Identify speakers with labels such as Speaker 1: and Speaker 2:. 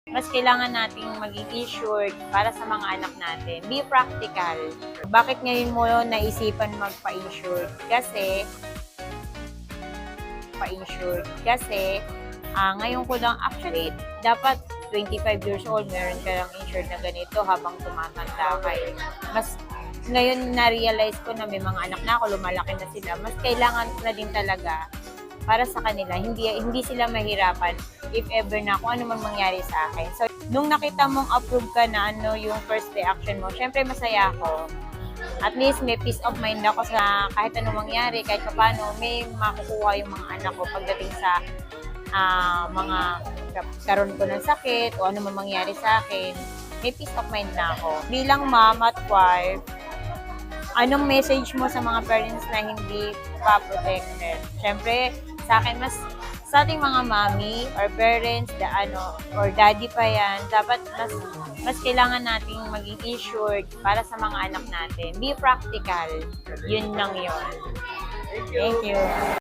Speaker 1: Mas kailangan nating maging insured para sa mga anak natin. Be practical. Bakit ngayon mo naisipan magpa-insured? Kasi ngayon ko lang, actually, dapat 25 years old, meron ka lang insured na ganito habang tumatanda ka. Mas ngayon na-realize ko na may mga anak na ako, lumalaki na sila, mas kailangan ko na din talaga para sa kanila, hindi sila mahirapan if ever na kung ano man mangyari sa akin. So, nung nakita mong approve ka na yung first reaction mo, syempre masaya ako. At least may peace of mind ako sa kahit anong mangyari, kahit paano may makukuha yung mga anak ko pagdating sa mga karon ko ng sakit o ano man mangyari sa akin, may peace of mind na ako. Bilang mom at wife, anong message mo sa mga parents na hindi pa protected? Syempre, sa akin, sa ating mga mommy or parents, or daddy pa yan, dapat mas kailangan nating maging insured para sa mga anak natin. Be practical. Yun lang yun. Thank you.